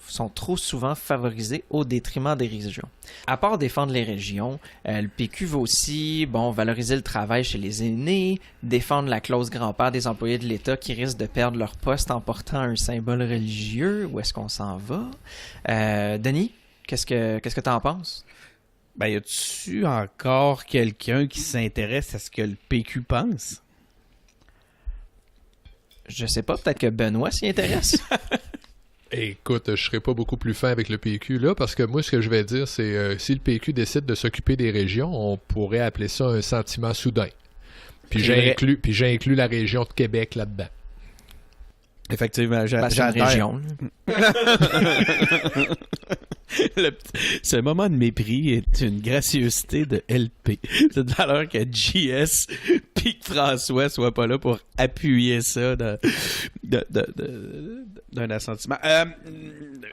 Speaker 3: sont trop souvent favorisés au détriment des régions. À part défendre les régions, le PQ veut aussi valoriser le travail chez les aînés, défendre la clause grand-père des employés de l'État qui risquent de perdre leur poste en portant un symbole religieux. Où est-ce qu'on s'en va? Denis, qu'est-ce que tu en penses?
Speaker 5: Ben, y a-tu encore quelqu'un qui s'intéresse à ce que le PQ pense?
Speaker 3: Je sais pas, peut-être que Benoît s'y intéresse.
Speaker 4: Écoute, je serai pas beaucoup plus fin avec le PQ là, parce que moi, ce que je vais dire, c'est si le PQ décide de s'occuper des régions, on pourrait appeler ça un sentiment soudain. Puis j'inclus la région de Québec là-dedans.
Speaker 5: Effectivement,
Speaker 3: C'est une région.
Speaker 5: Ce moment de mépris est une gracieuseté de LP. C'est de valeur que JS puis que François soit pas là pour appuyer ça d'un assentiment.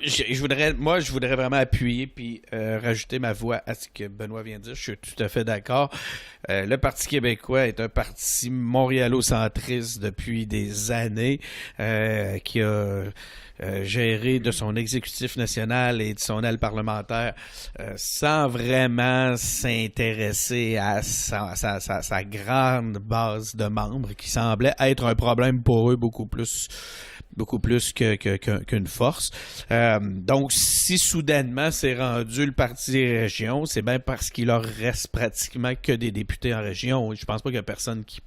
Speaker 5: Je voudrais vraiment appuyer puis rajouter ma voix à ce que Benoît vient de dire. Je suis tout à fait d'accord. Le Parti québécois est un parti montréalocentriste depuis des années qui a géré de son exécutif national et de son aile parlementaire sans vraiment s'intéresser à sa grande base de membres qui semblait être un problème pour eux beaucoup plus qu'une force. Donc, si soudainement c'est rendu le parti des régions, c'est bien parce qu'il leur reste pratiquement que des députés en région. Je pense pas qu'il y a personne qui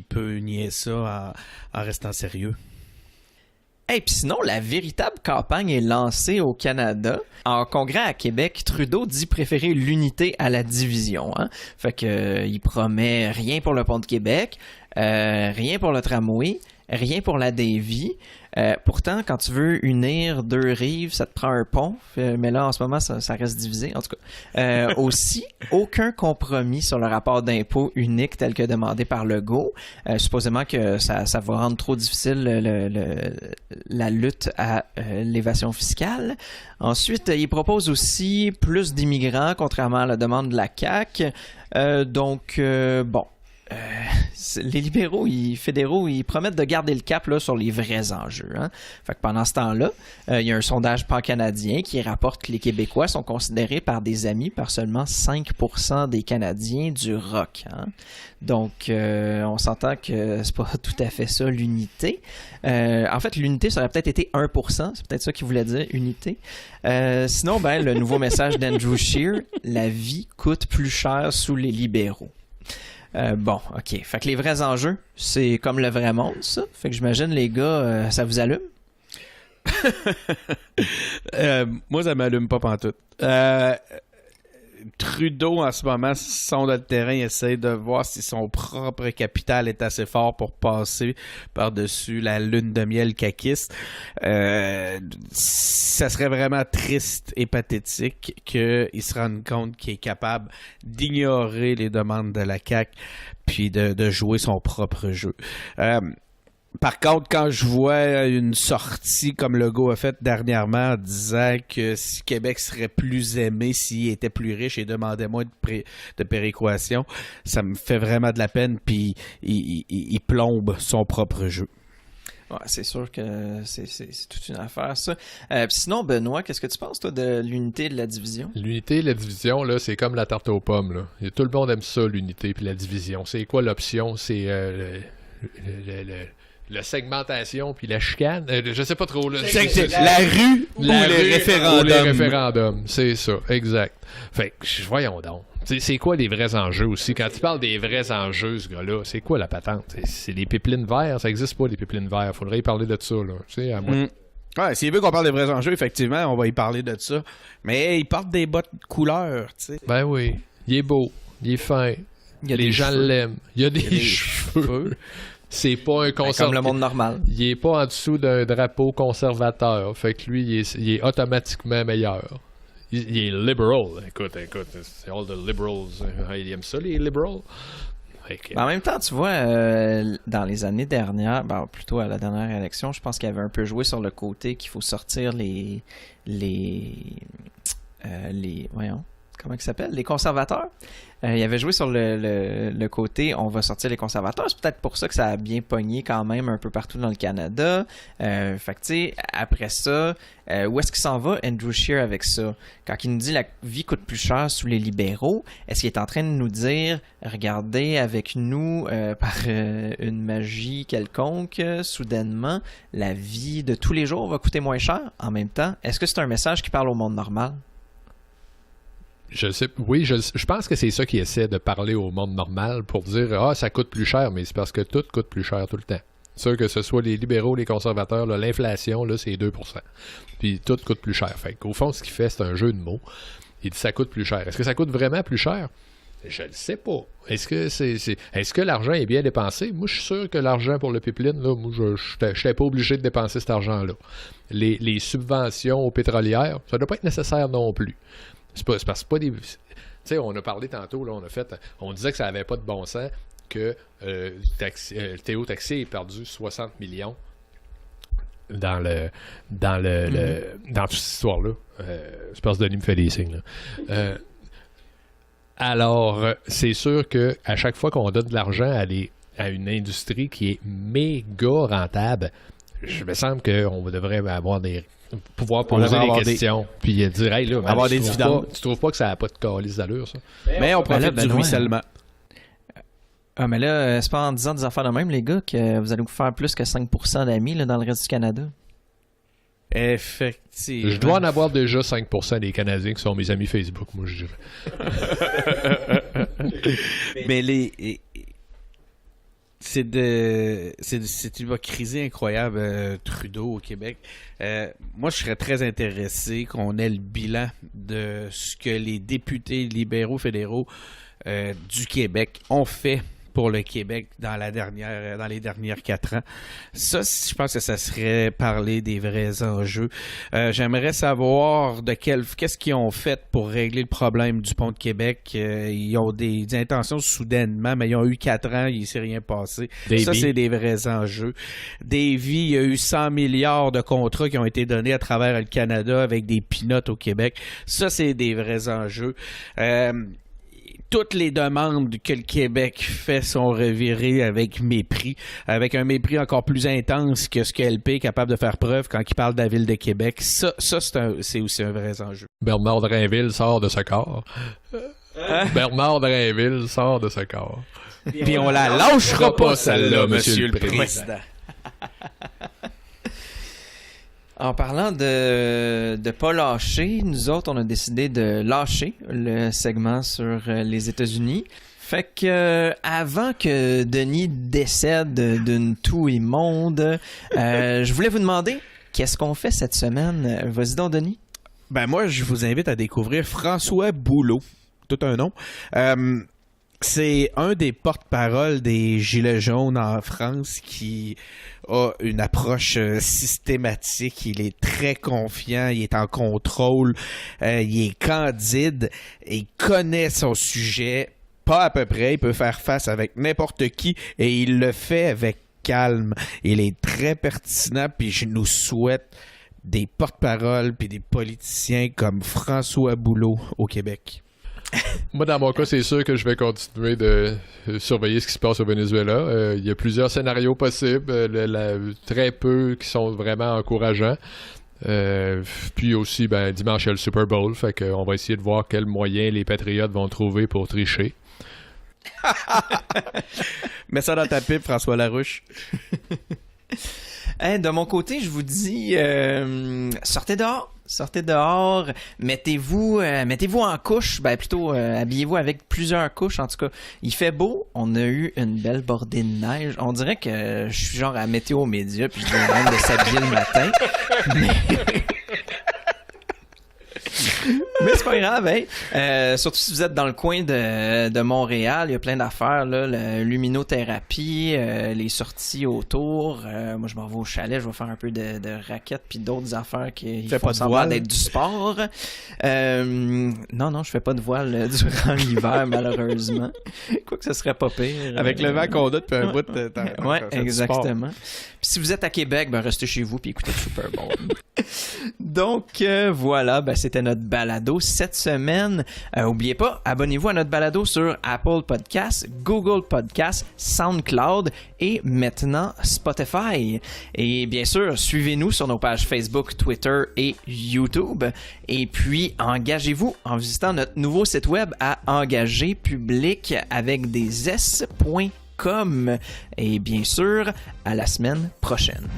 Speaker 5: peut nier ça en restant sérieux.
Speaker 3: Et puis sinon, la véritable campagne est lancée au Canada. En congrès à Québec, Trudeau dit préférer l'unité à la division. Hein? Fait que il promet rien pour le pont de Québec, rien pour le tramway, rien pour la Davie. Pourtant, quand tu veux unir deux rives, ça te prend un pont. Mais là, en ce moment, ça reste divisé. En tout cas, aussi, aucun compromis sur le rapport d'impôt unique tel que demandé par Legault. Supposément que ça va rendre trop difficile la lutte à l'évasion fiscale. Ensuite, il propose aussi plus d'immigrants, contrairement à la demande de la CAQ. Les libéraux fédéraux, ils promettent de garder le cap là, sur les vrais enjeux. Hein? Fait que pendant ce temps-là, il y a un sondage pan-canadien qui rapporte que les Québécois sont considérés par des amis par seulement 5% des Canadiens du rock. Hein? Donc, on s'entend que c'est pas tout à fait ça l'unité. En fait, l'unité, ça aurait peut-être été 1%. C'est peut-être ça qu'il voulait dire, unité. Sinon, le nouveau message d'Andrew Scheer, la vie coûte plus cher sous les libéraux. OK. Fait que les vrais enjeux, c'est comme le vrai monde, ça. Fait que j'imagine, les gars, ça vous allume?
Speaker 5: Moi, ça m'allume pas pantoute. Trudeau, en ce moment, sonde le terrain, essaie de voir si son propre capital est assez fort pour passer par-dessus la lune de miel caquiste. Ça serait vraiment triste et pathétique qu'il se rende compte qu'il est capable d'ignorer les demandes de la CAQ puis de jouer son propre jeu. Par contre, quand je vois une sortie comme Legault a fait dernièrement en disant que si Québec serait plus aimé s'il était plus riche et demandait moins de péréquation, ça me fait vraiment de la peine, puis il plombe son propre jeu.
Speaker 3: Ouais, c'est sûr que c'est toute une affaire, ça. Sinon, Benoît, qu'est-ce que tu penses, toi, de l'unité et de la division?
Speaker 4: L'unité et la division, là, c'est comme la tarte aux pommes, là. Et tout le monde aime ça, l'unité et la division. C'est quoi l'option? C'est la segmentation puis la chicane. Je sais pas trop. Là,
Speaker 5: la rue ou les référendums.
Speaker 4: Ou les référendums, c'est ça, exact. Fait que, voyons donc. C'est quoi les vrais enjeux aussi? Quand tu parles des vrais enjeux, ce gars-là, c'est quoi la patente? C'est les pipelines verts? Ça existe pas, les pipelines verts. Faudrait y parler de ça, là. Tu sais, à moi.
Speaker 5: Ouais, s'il veut qu'on parle des vrais enjeux, effectivement, on va y parler de ça. Mais il porte des bottes couleur, tu sais.
Speaker 4: Ben oui. Il est beau. Il est fin. Les gens l'aiment. Il y a des cheveux. C'est pas un conservateur.
Speaker 3: Comme le monde normal.
Speaker 4: Il est pas en dessous d'un drapeau conservateur. Fait que lui, il est automatiquement meilleur. Il est liberal. Écoute, c'est all the liberals. Il aime ça, les liberals.
Speaker 3: En même temps, tu vois, dans les années dernières, plutôt à la dernière élection, je pense qu'il avait un peu joué sur le côté qu'il faut sortir les voyons, comment ils s'appellent? Les conservateurs. Il avait joué sur le côté on va sortir les conservateurs. C'est peut-être pour ça que ça a bien pogné quand même un peu partout dans le Canada. Fait que tu sais, après ça, où est-ce qu'il s'en va, Andrew Scheer, avec ça? Quand il nous dit la vie coûte plus cher sous les libéraux, est-ce qu'il est en train de nous dire regardez avec nous par une magie quelconque, soudainement, la vie de tous les jours va coûter moins cher? En même temps, est-ce que c'est un message qui parle au monde normal?
Speaker 4: Je pense que c'est ça qui essaie de parler au monde normal pour dire ça coûte plus cher, mais c'est parce que tout coûte plus cher tout le temps. C'est sûr que ce soit les libéraux, les conservateurs, là, l'inflation, là, c'est 2%. Puis tout coûte plus cher. Fait qu'au fond, ce qu'il fait, c'est un jeu de mots. Il dit ça coûte plus cher. Est-ce que ça coûte vraiment plus cher? Je ne sais pas. Est-ce que l'argent est bien dépensé? Moi, je suis sûr que l'argent pour le pipeline, là, moi, je n'étais pas obligé de dépenser cet argent-là. Les subventions aux pétrolières, ça ne doit pas être nécessaire non plus. C'est parce que c'est pas des... Tu sais, on a parlé tantôt, là, on disait que ça n'avait pas de bon sens que Théo Taxi ait perdu 60 millions dans toute cette histoire-là. Je pense que Denis me fait des signes. Alors, c'est sûr qu'à chaque fois qu'on donne de l'argent à une industrie qui est méga rentable, je me semble qu'on devrait pouvoir poser des questions puis dire hey, là,
Speaker 5: avoir des dividendes.
Speaker 4: Tu trouves pas que ça n'a pas de calice d'allure, ça?
Speaker 5: Mais on profite du ruissellement.
Speaker 3: Ah, mais là, c'est pas en disant des affaires de même, les gars, que vous allez vous faire plus que 5% d'amis là, dans le reste du Canada.
Speaker 5: Effectivement.
Speaker 4: Je dois en avoir déjà 5% des Canadiens qui sont mes amis Facebook, moi, je dirais.
Speaker 5: Mais c'est une hypocrisie incroyable, Trudeau au Québec. Moi, je serais très intéressé qu'on ait le bilan de ce que les députés libéraux fédéraux du Québec ont fait pour le Québec dans les dernières 4 ans. Ça, je pense que ça serait parler des vrais enjeux. J'aimerais savoir qu'est-ce qu'ils ont fait pour régler le problème du pont de Québec. Ils ont des intentions soudainement, mais ils ont eu 4 ans, il ne s'est rien passé. Davy. Ça, c'est des vrais enjeux. Davy, il y a eu 100 milliards de contrats qui ont été donnés à travers le Canada avec des peanuts au Québec. Ça, c'est des vrais enjeux. Toutes les demandes que le Québec fait sont revirées avec mépris, avec un mépris encore plus intense que ce que LP est capable de faire preuve quand il parle de la ville de Québec. Ça c'est aussi un vrai enjeu.
Speaker 4: Bernard Drainville sort de ce corps. Bernard Drainville sort de ce corps.
Speaker 5: Puis on la lâchera pas, celle-là, monsieur le président.
Speaker 3: En parlant de pas lâcher, nous autres, on a décidé de lâcher le segment sur les États-Unis. Fait que avant que Denis décède d'une toux immonde, je voulais vous demander, qu'est-ce qu'on fait cette semaine? Vas-y donc, Denis.
Speaker 5: Ben moi, je vous invite à découvrir François Boulot. Tout un nom. C'est un des porte-parole des Gilets jaunes en France qui a une approche systématique. Il est très confiant, il est en contrôle, il est candide et il connaît son sujet. Pas à peu près, il peut faire face avec n'importe qui et il le fait avec calme. Il est très pertinent puis je nous souhaite des porte-paroles puis des politiciens comme François Boulot au Québec.
Speaker 4: Moi, dans mon cas, c'est sûr que je vais continuer de surveiller ce qui se passe au Venezuela. Il y a plusieurs scénarios possibles, très peu qui sont vraiment encourageants. Puis aussi, dimanche, il y a le Super Bowl. Fait qu'on va essayer de voir quels moyens les Patriotes vont trouver pour tricher.
Speaker 5: Mets ça dans ta pipe, François Larouche.
Speaker 3: De mon côté, je vous dis, sortez dehors, mettez-vous en couche, plutôt habillez-vous avec plusieurs couches. En tout cas, il fait beau, on a eu une belle bordée de neige. On dirait que je suis genre à Météo Média, puis je demande de s'habiller le matin. Mais c'est pas grave, hein? Surtout si vous êtes dans le coin de Montréal, il y a plein d'affaires, là, la luminothérapie, les sorties autour. Moi, je m'en vais au chalet, je vais faire un peu de raquettes puis d'autres affaires qui font semblant d'être du sport. Non, je fais pas de voile durant l'hiver, malheureusement. Quoique ce serait pas pire.
Speaker 5: Avec le vent qu'on a depuis un bout de temps.
Speaker 3: Ouais, exactement. Puis si vous êtes à Québec, restez chez vous puis écoutez le Super Bowl. Donc, voilà, c'était notre balado cette semaine. Oubliez pas, abonnez-vous à notre balado sur Apple Podcasts, Google Podcasts, SoundCloud et maintenant Spotify. Et bien sûr, suivez-nous sur nos pages Facebook, Twitter et YouTube. Et puis, engagez-vous en visitant notre nouveau site web à engagerpublic avec des s.com. Et bien sûr, à la semaine prochaine.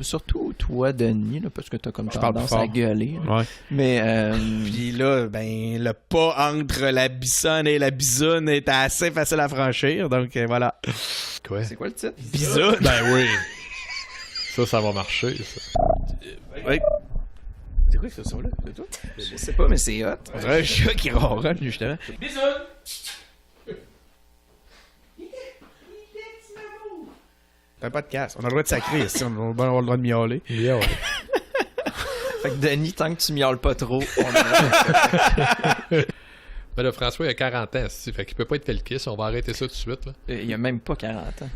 Speaker 3: Surtout toi, Denis, là, parce que t'as comme
Speaker 5: parle
Speaker 3: tendance
Speaker 5: fort.
Speaker 3: à gueuler. là.
Speaker 5: Ouais.
Speaker 3: Mais
Speaker 5: Puis là, ben, le pas entre la bisonne et la bisoune est assez facile à franchir. Donc, voilà.
Speaker 4: Quoi?
Speaker 3: c'est quoi le titre?
Speaker 5: Bisoune.
Speaker 4: Ben oui. Ça va marcher, ça.
Speaker 5: Oui. C'est quoi ce son-là? C'est toi?
Speaker 3: Je sais pas, mais c'est hot.
Speaker 5: On dirait un chat qui ronronne, justement. C'est un podcast. On a le droit de sacrer ici. On a le droit de miauler.
Speaker 4: Yeah, ouais.
Speaker 3: Fait que Denis, tant que tu miaules pas trop, on est...
Speaker 4: Ben là, François, il a 40 ans, fait qu'il peut pas être tel kiss. On va arrêter ça tout de suite, là.
Speaker 3: Il y a même pas 40 ans.